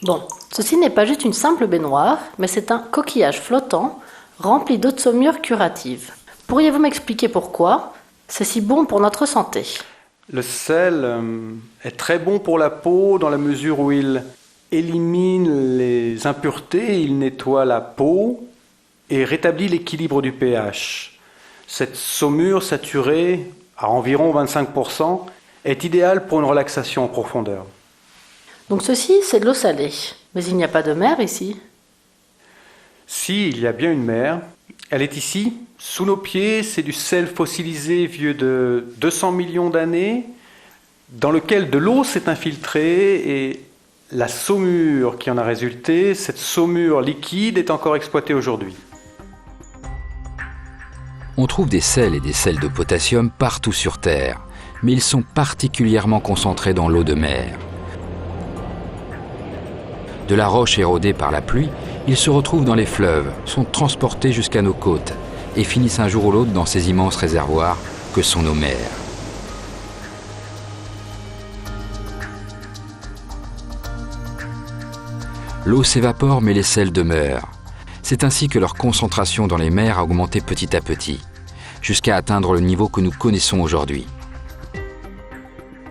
Bon, ceci n'est pas juste une simple baignoire, mais c'est un coquillage flottant rempli d'eau de saumure curative. Pourriez-vous m'expliquer pourquoi c'est si bon pour notre santé? Le sel est très bon pour la peau dans la mesure où il élimine les impuretés, il nettoie la peau et rétablit l'équilibre du pH. Cette saumure saturée à environ 25% est idéale pour une relaxation en profondeur. Donc ceci, c'est de l'eau salée. Mais il n'y a pas de mer ici. Si, il y a bien une mer. Elle est ici, sous nos pieds. C'est du sel fossilisé vieux de 200 millions d'années, dans lequel de l'eau s'est infiltrée et la saumure qui en a résulté, cette saumure liquide, est encore exploitée aujourd'hui. On trouve des sels et des sels de potassium partout sur Terre, mais ils sont particulièrement concentrés dans l'eau de mer. De la roche érodée par la pluie, ils se retrouvent dans les fleuves, sont transportés jusqu'à nos côtes et finissent un jour ou l'autre dans ces immenses réservoirs que sont nos mers. L'eau s'évapore mais les sels demeurent. C'est ainsi que leur concentration dans les mers a augmenté petit à petit, jusqu'à atteindre le niveau que nous connaissons aujourd'hui.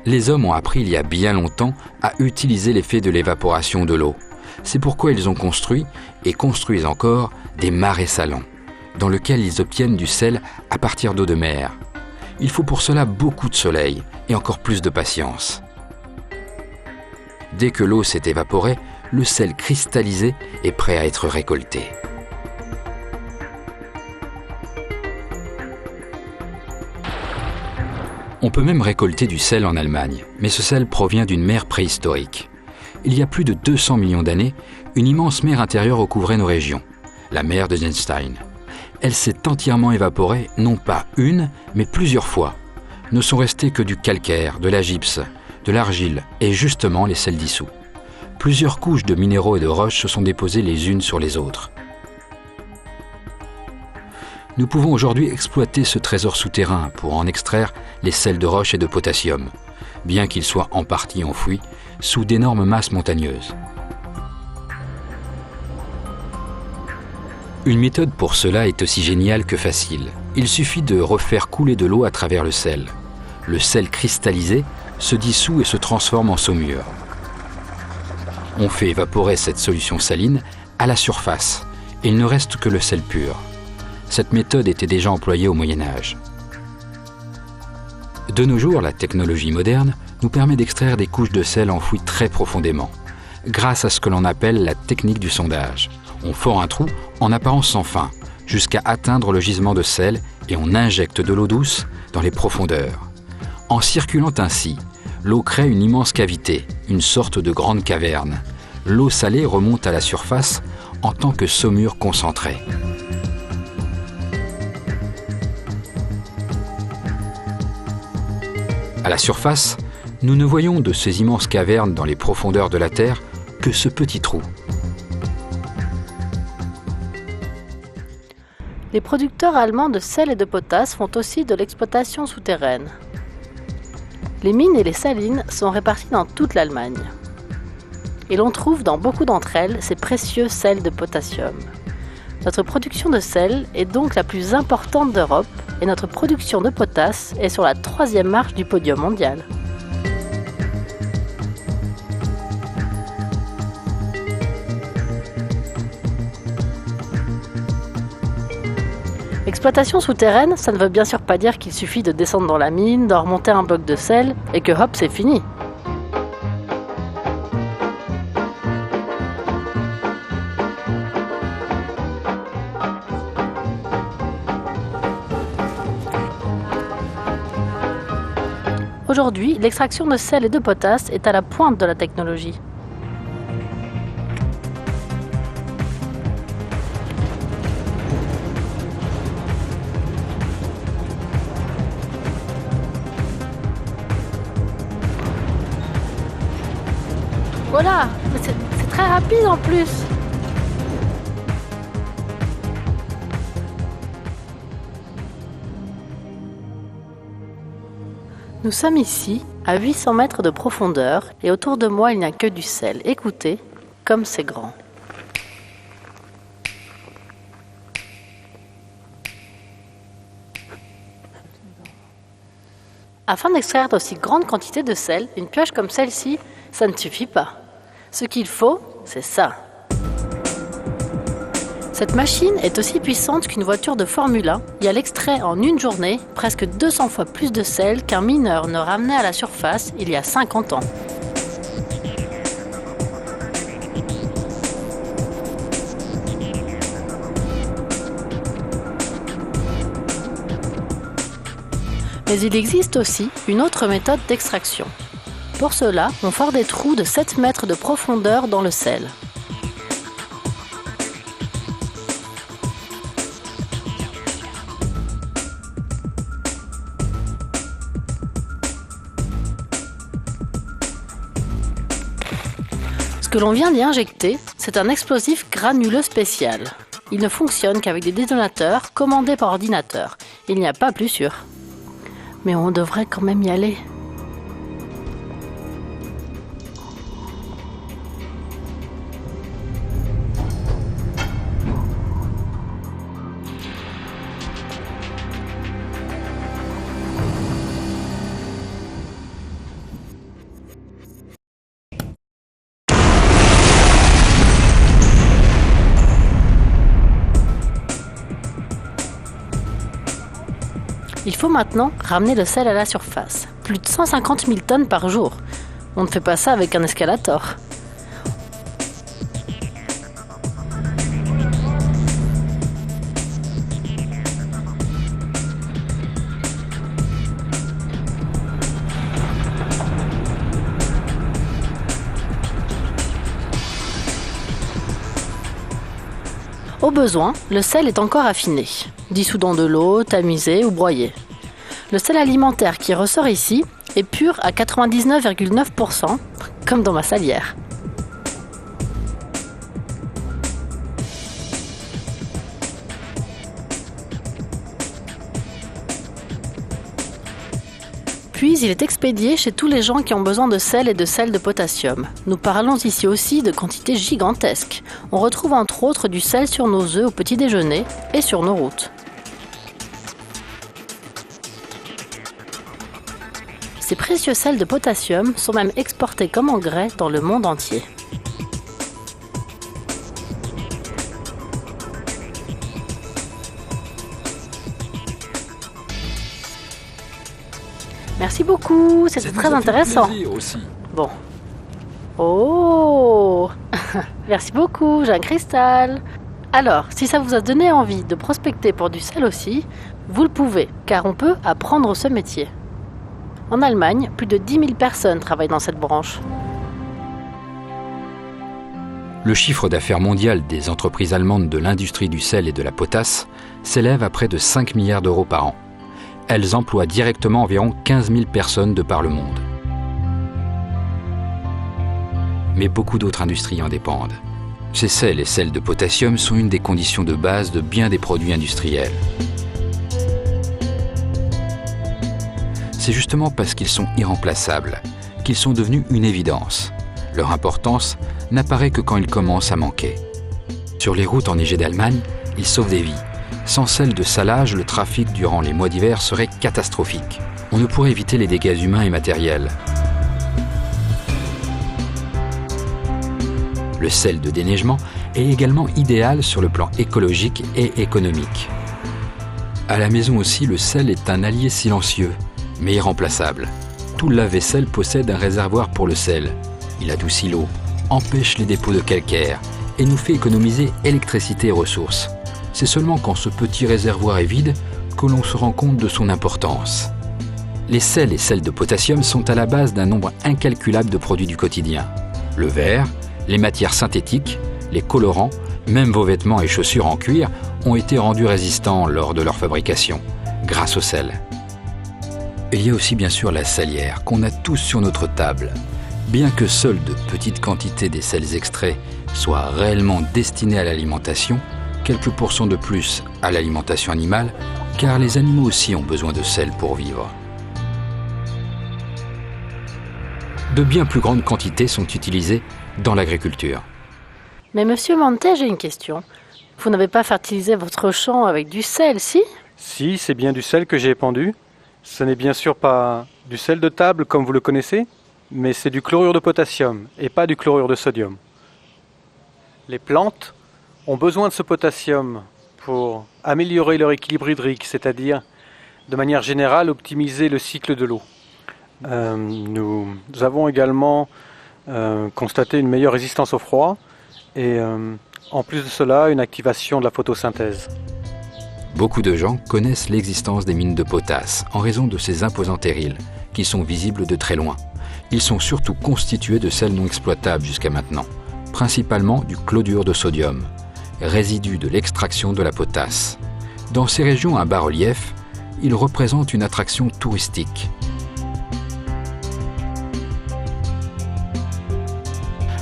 Les hommes ont appris il y a bien longtemps à utiliser l'effet de l'évaporation de l'eau. C'est pourquoi ils ont construit, et construisent encore, des marais salants, dans lesquels ils obtiennent du sel à partir d'eau de mer. Il faut pour cela beaucoup de soleil et encore plus de patience. Dès que l'eau s'est évaporée, le sel cristallisé est prêt à être récolté. On peut même récolter du sel en Allemagne, mais ce sel provient d'une mer préhistorique. Il y a plus de 200 millions d'années, une immense mer intérieure recouvrait nos régions, la mer de Dürnstein. Elle s'est entièrement évaporée, non pas une, mais plusieurs fois. Ne sont restés que du calcaire, de la gypse, de l'argile et justement les sels dissous. Plusieurs couches de minéraux et de roches se sont déposées les unes sur les autres. Nous pouvons aujourd'hui exploiter ce trésor souterrain pour en extraire les sels de roche et de potassium, bien qu'ils soient en partie enfouis sous d'énormes masses montagneuses. Une méthode pour cela est aussi géniale que facile. Il suffit de refaire couler de l'eau à travers le sel. Le sel cristallisé se dissout et se transforme en saumure. On fait évaporer cette solution saline à la surface et il ne reste que le sel pur. Cette méthode était déjà employée au Moyen-Âge. De nos jours, la technologie moderne nous permet d'extraire des couches de sel enfouies très profondément, grâce à ce que l'on appelle la technique du sondage. On fore un trou en apparence sans fin, jusqu'à atteindre le gisement de sel et on injecte de l'eau douce dans les profondeurs. En circulant ainsi, l'eau crée une immense cavité, une sorte de grande caverne. L'eau salée remonte à la surface en tant que saumure concentrée. À la surface, nous ne voyons de ces immenses cavernes dans les profondeurs de la Terre que ce petit trou. Les producteurs allemands de sel et de potasse font aussi de l'exploitation souterraine. Les mines et les salines sont réparties dans toute l'Allemagne. Et l'on trouve dans beaucoup d'entre elles ces précieux sels de potassium. Notre production de sel est donc la plus importante d'Europe et notre production de potasse est sur la 3e marche du podium mondial. L'exploitation souterraine, ça ne veut bien sûr pas dire qu'il suffit de descendre dans la mine, de remonter un bloc de sel et que hop, c'est fini. Aujourd'hui, l'extraction de sel et de potasse est à la pointe de la technologie. Voilà, mais c'est très rapide en plus. Nous sommes ici, à 800 mètres de profondeur, et autour de moi il n'y a que du sel. Écoutez. comme c'est grand. Afin d'extraire d'aussi grandes quantités de sel, une pioche comme celle-ci, ça ne suffit pas. Ce qu'il faut, c'est ça. Cette machine est aussi puissante qu'une voiture de Formule 1 et elle extrait en une journée presque 200 fois plus de sel qu'un mineur ne ramenait à la surface il y a 50 ans. Mais il existe aussi une autre méthode d'extraction. Pour cela, on fore des trous de 7 mètres de profondeur dans le sel. Ce que l'on vient d'y injecter, c'est un explosif granuleux spécial. Il ne fonctionne qu'avec des détonateurs commandés par ordinateur. Il n'y a pas plus sûr. Mais on devrait quand même y aller. Il faut maintenant ramener le sel à la surface. Plus de 150 000 tonnes par jour. On ne fait pas ça avec un escalator. Au besoin, le sel est encore affiné, dissous dans de l'eau, tamisé ou broyé. Le sel alimentaire qui ressort ici est pur à 99,9%, comme dans ma salière. Puis il est expédié chez tous les gens qui ont besoin de sel et de sel de potassium. Nous parlons ici aussi de quantités gigantesques. On retrouve entre autres du sel sur nos œufs au petit déjeuner et sur nos routes. Ces précieux sels de potassium sont même exportés comme engrais dans le monde entier. Merci beaucoup, c'était très intéressant. Aussi. Bon. Oh merci beaucoup, j'ai un cristal. Alors, si ça vous a donné envie de prospecter pour du sel aussi, vous le pouvez, car on peut apprendre ce métier. En Allemagne, plus de 10 000 personnes travaillent dans cette branche. Le chiffre d'affaires mondial des entreprises allemandes de l'industrie du sel et de la potasse s'élève à près de 5 milliards d'euros par an. Elles emploient directement environ 15 000 personnes de par le monde. Mais beaucoup d'autres industries en dépendent. Ces sels et sels de potassium sont une des conditions de base de bien des produits industriels. C'est justement parce qu'ils sont irremplaçables qu'ils sont devenus une évidence. Leur importance n'apparaît que quand ils commencent à manquer. Sur les routes enneigées d'Allemagne, ils sauvent des vies. Sans sel de salage, le trafic durant les mois d'hiver serait catastrophique. On ne pourrait éviter les dégâts humains et matériels. Le sel de déneigement est également idéal sur le plan écologique et économique. À la maison aussi, le sel est un allié silencieux, mais irremplaçable. Tout lave-vaisselle possède un réservoir pour le sel. Il adoucit l'eau, empêche les dépôts de calcaire et nous fait économiser électricité et ressources. C'est seulement quand ce petit réservoir est vide que l'on se rend compte de son importance. Les sels et sels de potassium sont à la base d'un nombre incalculable de produits du quotidien. Le verre, les matières synthétiques, les colorants, même vos vêtements et chaussures en cuir ont été rendus résistants lors de leur fabrication, grâce au sel. Il y a aussi bien sûr la salière qu'on a tous sur notre table. Bien que seules de petites quantités des sels extraits soient réellement destinés à l'alimentation, quelques pourcents de plus à l'alimentation animale, car les animaux aussi ont besoin de sel pour vivre. De bien plus grandes quantités sont utilisées dans l'agriculture. Mais monsieur Mantet, j'ai une question. Vous n'avez pas fertilisé votre champ avec du sel, si? Si, c'est bien du sel que j'ai épandu. Ce n'est bien sûr pas du sel de table comme vous le connaissez, mais c'est du chlorure de potassium et pas du chlorure de sodium. Les plantes ont besoin de ce potassium pour améliorer leur équilibre hydrique, c'est-à-dire de manière générale optimiser le cycle de l'eau. Nous avons également constaté une meilleure résistance au froid et en plus de cela une activation de la photosynthèse. Beaucoup de gens connaissent l'existence des mines de potasse en raison de ces imposants terrils qui sont visibles de très loin. Ils sont surtout constitués de sels non exploitables jusqu'à maintenant, principalement du chlorure de sodium, résidu de l'extraction de la potasse. Dans ces régions à bas relief, ils représentent une attraction touristique.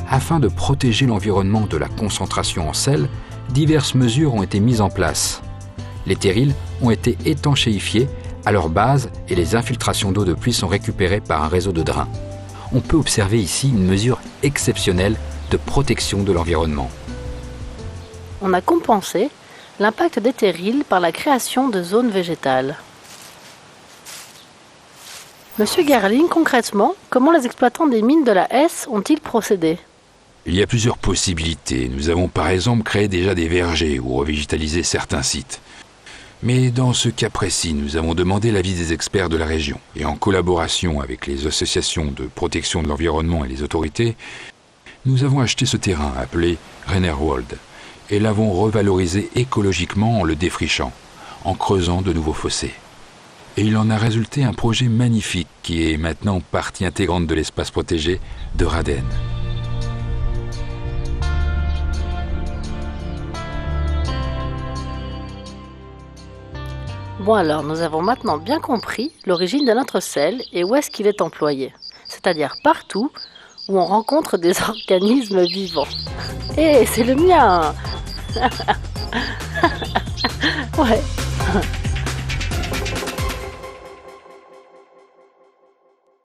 Afin de protéger l'environnement de la concentration en sel, diverses mesures ont été mises en place. Les terrils ont été étanchéifiés à leur base et les infiltrations d'eau de pluie sont récupérées par un réseau de drains. On peut observer ici une mesure exceptionnelle de protection de l'environnement. On a compensé l'impact des terrils par la création de zones végétales. Monsieur Gerling, concrètement, comment les exploitants des mines de la Hesse ont-ils procédé? Il y a plusieurs possibilités. Nous avons par exemple créé déjà des vergers ou revégétalisé certains sites. Mais dans ce cas précis, nous avons demandé l'avis des experts de la région et en collaboration avec les associations de protection de l'environnement et les autorités, nous avons acheté ce terrain appelé Rennerwald et l'avons revalorisé écologiquement en le défrichant, en creusant de nouveaux fossés. Et il en a résulté un projet magnifique qui est maintenant partie intégrante de l'espace protégé de Raden. Bon alors, nous avons maintenant bien compris l'origine de notre sel et où est-ce qu'il est employé. C'est-à-dire partout où on rencontre des organismes vivants. Eh, c'est le mien! Ouais.